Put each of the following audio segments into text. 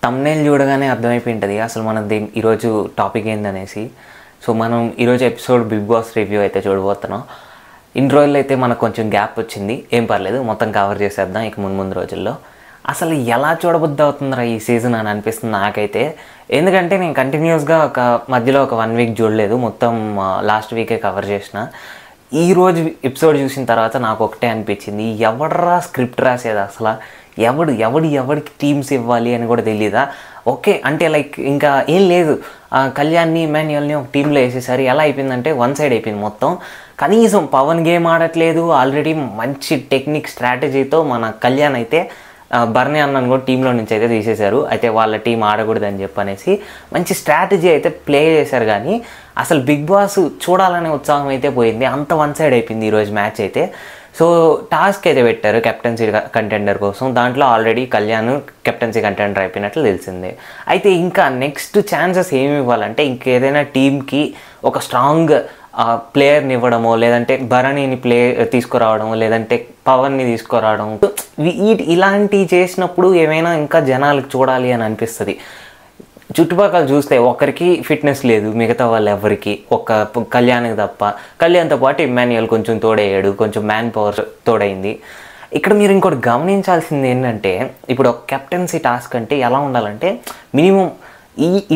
తమ్నెయిల్ చూడగానే అర్థమైపోయింటది అసలు మన ఈరోజు టాపిక్ ఏందనేసి. సో మనం ఈరోజు ఎపిసోడ్ బిగ్ బాస్ రివ్యూ అయితే చూడబోతున్నాం. ఇన్ని రోజులు అయితే మనకు కొంచెం గ్యాప్ వచ్చింది, ఏం పర్లేదు, మొత్తం కవర్ చేసేద్దాం ఇక ముందు రోజుల్లో. అసలు ఎలా చూడబుద్ధి అవుతుందిరా ఈ సీజన్ అని అనిపిస్తుంది నాకైతే. ఎందుకంటే నేను కంటిన్యూస్గా మధ్యలో ఒక 1 వీక్ చూడలేదు, మొత్తం లాస్ట్ వీకే కవర్ చేసిన. ఈరోజు ఎపిసోడ్ చూసిన తర్వాత నాకు ఒకటే అనిపించింది, ఎవడరా స్క్రిప్ట్ రాసేది అసలు, ఎవడికి టీమ్స్ ఇవ్వాలి అని కూడా తెలియదా. ఓకే అంటే లైక్ ఇంకా ఏం లేదు, కళ్యాణ్ని ఇమాన్యుయల్ని ఒక టీంలో వేసేసారు. ఎలా అయిపోయిందంటే వన్ సైడ్ అయిపోయింది మొత్తం. కనీసం పవన్ గేమ్ ఆడట్లేదు, ఆల్రెడీ మంచి టెక్నిక్ స్ట్రాటజీతో మన కళ్యాణ్ అయితే బర్నీ అన్నను కూడా టీంలో నుంచి అయితే తీసేశారు. అయితే వాళ్ళ టీం ఆడకూడదని చెప్పనేసి మంచి స్ట్రాటజీ అయితే ప్లే చేశారు. కానీ అసలు బిగ్ బాస్ చూడాలనే ఉత్సాహం అయితే పోయింది, అంత వన్ సైడ్ అయిపోయింది ఈరోజు మ్యాచ్ అయితే. సో టాస్క్ అయితే పెట్టారు కెప్టెన్సీ కంటెండర్ కోసం, దాంట్లో ఆల్రెడీ కళ్యాణ్ కెప్టెన్సీ కంటెండర్ అయిపోయినట్లు తెలిసిందే. అయితే ఇంకా నెక్స్ట్ ఛాన్సెస్ ఏమి ఇవ్వాలంటే, ఇంకేదైనా టీంకి ఒక స్ట్రాంగ్ ప్లేయర్ని ఇవ్వడమో, లేదంటే భరణిని తీసుకురావడమో, లేదంటే పవన్ని తీసుకురావడం, ఇలాంటివి చేసినప్పుడు ఏమైనా ఇంకా జనాలకు చూడాలి అని అనిపిస్తుంది. చుట్టుపక్కల చూస్తే ఒకరికి ఫిట్నెస్ లేదు, మిగతా వాళ్ళు ఎవరికి, ఒక కళ్యాణ్కి తప్ప. కళ్యాణ్తో పాటు ఇమాన్యుయల్ కొంచెం తోడయ్యాడు, కొంచెం మ్యాన్ పవర్ తోడైంది. ఇక్కడ మీరు ఇంకోటి గమనించాల్సింది ఏంటంటే, ఇప్పుడు ఒక కెప్టెన్సీ టాస్క్ అంటే ఎలా ఉండాలంటే, మినిమం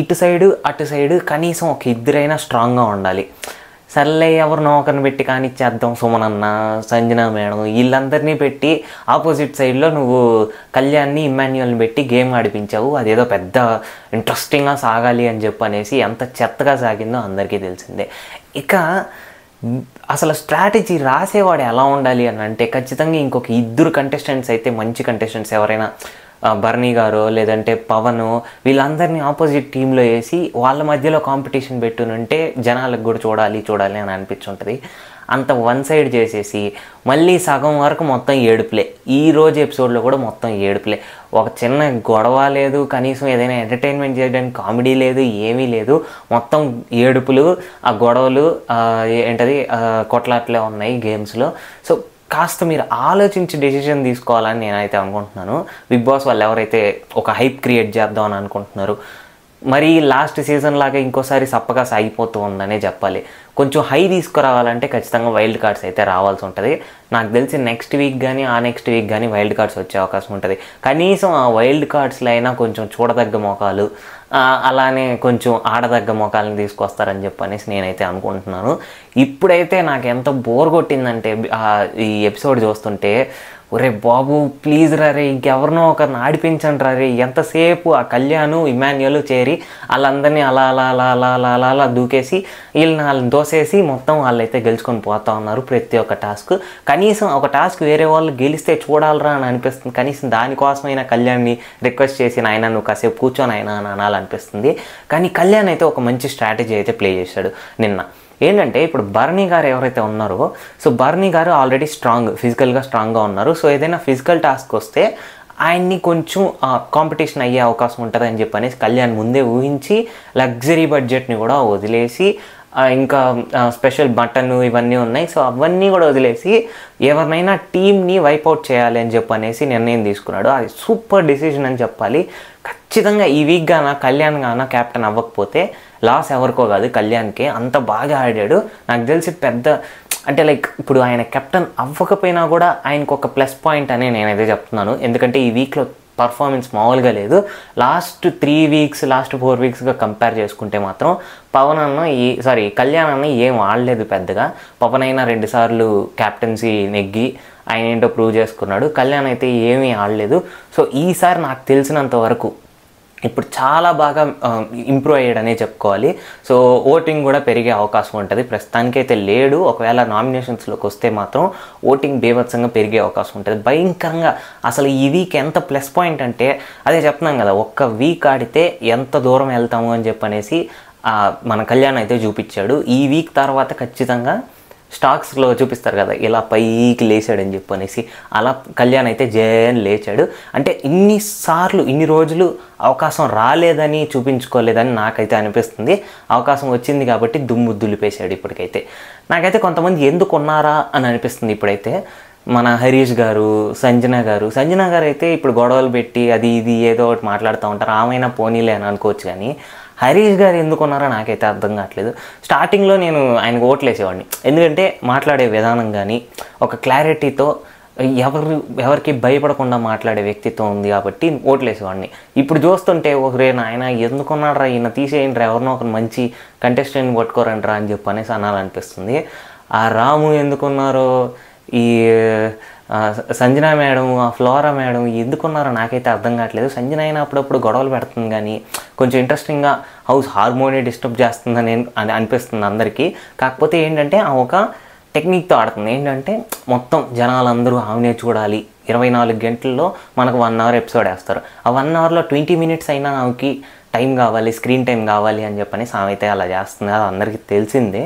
ఇటు సైడు అటు సైడు కనీసం ఒక ఇద్దరైనా స్ట్రాంగ్గా ఉండాలి. సర్లే ఎవరినో ఒకరిని పెట్టి కానిచ్చేద్దాం, సుమనన్న, సంజన మేడం, వీళ్ళందరినీ పెట్టి ఆపోజిట్ సైడ్లో నువ్వు కళ్యాణ్ని ఇమాన్యుయల్ని పెట్టి గేమ్ ఆడిపించావు. అదేదో పెద్ద ఇంట్రెస్టింగ్గా సాగాలి అని చెప్పనేసి ఎంత చెత్తగా సాగిందో అందరికీ తెలిసిందే. ఇక అసలు స్ట్రాటజీ రాసేవాడు ఎలా ఉండాలి అని అంటే, ఖచ్చితంగా ఇంకొక 2 కంటెస్టెంట్స్ అయితే మంచి కంటెస్టెంట్స్, ఎవరైనా బర్నీ గారు లేదంటే పవన్, వీళ్ళందరినీ ఆపోజిట్ టీంలో వేసి వాళ్ళ మధ్యలో కాంపిటీషన్ పెట్టునంటే జనాలకు కూడా చూడాలి అని అనిపించుంటుంది. అంత వన్ సైడ్ చేసేసి మళ్ళీ సగం వరకు మొత్తం ఏడుపులే. ఈరోజు ఎపిసోడ్లో కూడా మొత్తం ఏడుపులే, ఒక చిన్న గొడవ లేదు, కనీసం ఏదైనా ఎంటర్టైన్మెంట్ చేయడానికి కామెడీ లేదు, ఏమీ లేదు, మొత్తం ఏడుపులు, ఆ గొడవలు, కొట్లాట్లే ఉన్నాయి గేమ్స్లో. సో కాస్త మీరు ఆలోచించి డెసిషన్ తీసుకోవాలని నేనైతే అనుకుంటున్నాను. బిగ్ బాస్ వాళ్ళు ఎవరైతే ఒక హైప్ క్రియేట్ చేద్దాం అని అనుకుంటున్నారు, మరి లాస్ట్ సీజన్ లాగా ఇంకోసారి సప్పగా సాగిపోతూ ఉందనే చెప్పాలి. కొంచెం హై తీసుకురావాలంటే ఖచ్చితంగా వైల్డ్ కార్డ్స్ అయితే రావాల్సి ఉంటుంది. నాకు తెలిసి నెక్స్ట్ వీక్ కానీ నెక్స్ట్ వీక్ కానీ వైల్డ్ కార్డ్స్ వచ్చే అవకాశం ఉంటుంది. కనీసం ఆ వైల్డ్ కార్డ్స్లో అయినా కొంచెం చూడదగ్గ మొఖాలు, అలానే కొంచెం ఆడదగ్గ మొఖాలను తీసుకొస్తారని చెప్పనేసి నేనైతే అనుకుంటున్నాను. ఇప్పుడైతే నాకు ఎంత బోర్ కొట్టిందంటే ఈ ఎపిసోడ్ చూస్తుంటే, ఒరే బాబు ప్లీజ్ రే, ఇంకెవరినో ఒకరిని ఆడిపించండి రే. ఎంతసేపు ఆ కళ్యాణ్ ఇమాన్యుయల్ చేరి వాళ్ళందరినీ అలా దూకేసి వాళ్ళని దోసేసి మొత్తం వాళ్ళైతే గెలుచుకొని పోతా ఉన్నారు ప్రతి ఒక్క టాస్క్. కనీసం ఒక టాస్క్ వేరే వాళ్ళు గెలిస్తే చూడాలరా అని అనిపిస్తుంది. కనీసం దానికోసమైనా కళ్యాణ్ని రిక్వెస్ట్ చేసి ఆయన నువ్వు కాసేపు కూర్చొని అయినా అని అనాలనిపిస్తుంది. కానీ కళ్యాణ్ అయితే ఒక మంచి స్ట్రాటజీ అయితే ప్లే చేశాడు నిన్న. ఏంటంటే ఇప్పుడు బర్నీ గారు ఎవరైతే ఉన్నారో, సో బర్నీ గారు ఆల్రెడీ ఫిజికల్గా స్ట్రాంగ్గా ఉన్నారు. సో ఏదైనా ఫిజికల్ టాస్క్ వస్తే ఆయన్ని కొంచెం కాంపిటీషన్ అయ్యే అవకాశం ఉంటుంది అని చెప్పనేసి కళ్యాణ్ ముందే ఊహించి లగ్జరీ బడ్జెట్ని కూడా వదిలేసి, ఇంకా స్పెషల్ బటన్ ఇవన్నీ ఉన్నాయి, సో అవన్నీ కూడా వదిలేసి ఎవరినైనా టీమ్ని వైపౌట్ చేయాలి అని చెప్పనేసి నిర్ణయం తీసుకున్నాడు. అది సూపర్ డెసిషన్ అని చెప్పాలి. ఖచ్చితంగా ఈ వీక్ కళ్యాణ్ క్యాప్టెన్ అవ్వకపోతే లాస్ ఎవరికో కాదు, కళ్యాణ్కే. అంత బాగా ఆడాడు. నాకు తెలిసి అంటే లైక్ ఇప్పుడు ఆయన కెప్టెన్ అవ్వకపోయినా కూడా ఆయనకు ఒక ప్లస్ పాయింట్ అని నేనైతే చెప్తున్నాను. ఎందుకంటే ఈ వీక్లో పర్ఫార్మెన్స్ మామూలుగా లేదు. లాస్ట్ 4 వీక్స్గా కంపేర్ చేసుకుంటే మాత్రం కళ్యాణ్ అన్న ఏం ఆడలేదు పెద్దగా. పవన్ అయినా 2 సార్లు క్యాప్టెన్సీ నెగ్గి ఆయన ఏంటో ప్రూవ్ చేసుకున్నాడు. కళ్యాణ్ అయితే ఏమీ ఆడలేదు. సో ఈసారి నాకు తెలిసినంత వరకు ఇప్పుడు చాలా బాగా ఇంప్రూవ్ అయ్యాడనే చెప్పుకోవాలి. సో ఓటింగ్ కూడా పెరిగే అవకాశం ఉంటుంది. ప్రస్తుతానికైతే లేడు, ఒకవేళ నామినేషన్స్లోకి వస్తే మాత్రం ఓటింగ్ బీభత్సంగా పెరిగే అవకాశం ఉంటుంది భయంకరంగా. అసలు ఈ వీక్ ఎంత ప్లస్ పాయింట్ అంటే, అదే చెప్తున్నాం కదా, ఒక్క వీక్ ఆడితే ఎంత దూరం వెళ్తాము అని చెప్పనేసి మన కళ్యాణ్ అయితే చూపించాడు. ఈ వీక్ తర్వాత ఖచ్చితంగా స్టాక్స్లో చూపిస్తారు కదా, ఇలా పైకి లేచాడని చెప్పనేసి, అలా కళ్యాణ్ అయితే జయన్ లేచాడు. అంటే ఇన్ని రోజులు అవకాశం రాలేదని చూపించుకోలేదని నాకైతే అనిపిస్తుంది. అవకాశం వచ్చింది కాబట్టి దుమ్ము దులిపేశాడు ఇప్పటికైతే. నాకైతే కొంతమంది ఎందుకు ఉన్నారా అని అనిపిస్తుంది ఇప్పుడైతే. మన హరీష్ గారు, సంజన గారు అయితే ఇప్పుడు గొడవలు పెట్టి అది ఇది ఏదో ఒకటి మాట్లాడుతూ ఉంటారు. ఆమెనా పోనీలే అని అనుకోవచ్చు, కానీ హరీష్ గారు ఎందుకున్నారో నాకైతే అర్థం కావట్లేదు. స్టార్టింగ్లో నేను ఆయనకు ఓట్లేసేవాడిని, ఎందుకంటే మాట్లాడే విధానం కానీ ఒక క్లారిటీతో ఎవరికి భయపడకుండా మాట్లాడే వ్యక్తిత్వం ఉంది కాబట్టి ఓట్లేసేవాడిని. ఇప్పుడు చూస్తుంటే ఒకరే నాయన ఎందుకున్నారా ఈయన, తీసేయండి ఎవరినో ఒక మంచి కంటెస్టెంట్ పట్టుకోరండి అని చెప్పి అనేసి అనాలనిపిస్తుంది. ఆ రాము ఎందుకున్నారో, ఈ సంజన మేడం, ఆ ఫ్లోరా మేడం ఎందుకున్నారో నాకైతే అర్థం కావట్లేదు. సంజన అయినా అప్పుడప్పుడు గొడవలు పెడుతుంది, కానీ కొంచెం ఇంట్రెస్టింగ్గా హౌస్ హార్మోని డిస్టర్బ్ చేస్తుందని అనిపిస్తుంది అందరికీ. కాకపోతే ఏంటంటే ఆ ఒక టెక్నిక్తో ఆడుతుంది. ఏంటంటే మొత్తం జనాలందరూ ఆమెనే చూడాలి, 24 గంటల్లో మనకు 1 అవర్ ఎపిసోడ్ వేస్తారు. ఆ 1 అవర్లో 20 మినిట్స్ అయినా ఆమెకి టైం కావాలి, స్క్రీన్ టైం కావాలి అని చెప్పని ఆమె అయితే అలా చేస్తుంది, అది అందరికీ తెలిసిందే.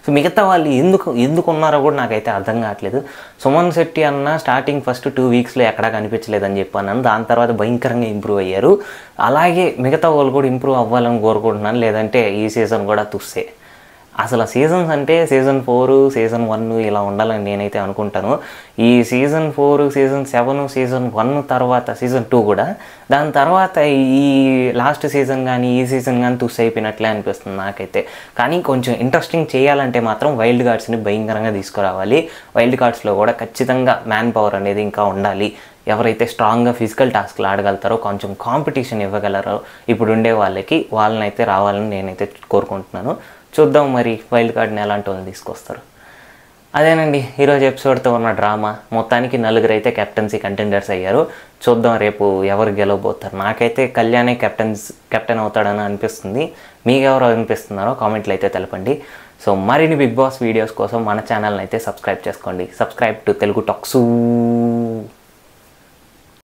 సో మిగతా వాళ్ళు ఎందుకు ఉన్నారో కూడా నాకైతే అర్థం కావట్లేదు. సుమన్ శెట్టి అన్న స్టార్టింగ్ ఫస్ట్ 2 వీక్స్లో ఎక్కడా కనిపించలేదని చెప్పాను, దాని తర్వాత భయంకరంగా ఇంప్రూవ్ అయ్యారు. అలాగే మిగతా వాళ్ళు కూడా ఇంప్రూవ్ అవ్వాలని కోరుకుంటున్నాను, లేదంటే ఈ సీజన్ కూడా తుస్సే. అసలు సీజన్స్ అంటే సీజన్ 4, సీజన్ 1 ఇలా ఉండాలని నేనైతే అనుకుంటాను. ఈ సీజన్ 4, సీజన్ 7, సీజన్ 1 తర్వాత సీజన్ 2 కూడా, దాని తర్వాత ఈ లాస్ట్ సీజన్ కానీ ఈ సీజన్ కానీ తుస్ అయిపోయినట్లే అనిపిస్తుంది నాకైతే. కానీ కొంచెం ఇంట్రెస్టింగ్ చేయాలంటే మాత్రం వైల్డ్ కార్డ్స్ని భయంకరంగా తీసుకురావాలి. వైల్డ్ కార్డ్స్లో కూడా ఖచ్చితంగా మ్యాన్ పవర్ అనేది ఇంకా ఉండాలి. ఎవరైతే స్ట్రాంగ్గా ఫిజికల్ టాస్క్లు ఆడగలుగుతారో, కొంచెం కాంపిటీషన్ ఇవ్వగలరో ఇప్పుడు ఉండే వాళ్ళనైతే రావాలని నేనైతే కోరుకుంటున్నాను. చూద్దాం మరి వైల్డ్ కార్డ్ని ఎలాంటి వాళ్ళని తీసుకొస్తారు. అదేనండి ఈరోజు ఎపిసోడ్తో ఉన్న డ్రామా. మొత్తానికి 4 అయితే కెప్టెన్సీ కంటెండర్స్ అయ్యారు. చూద్దాం రేపు ఎవరు గెలవబోతారు. నాకైతే కళ్యాణే కెప్టెన్ అవుతాడని అనిపిస్తుంది. మీకు ఎవరు అనిపిస్తున్నారో కామెంట్లు అయితే తెలపండి. సో మరిన్ని బిగ్ బాస్ వీడియోస్ కోసం మన ఛానల్ని అయితే సబ్స్క్రైబ్ చేసుకోండి. Subscribe to Telugu talks.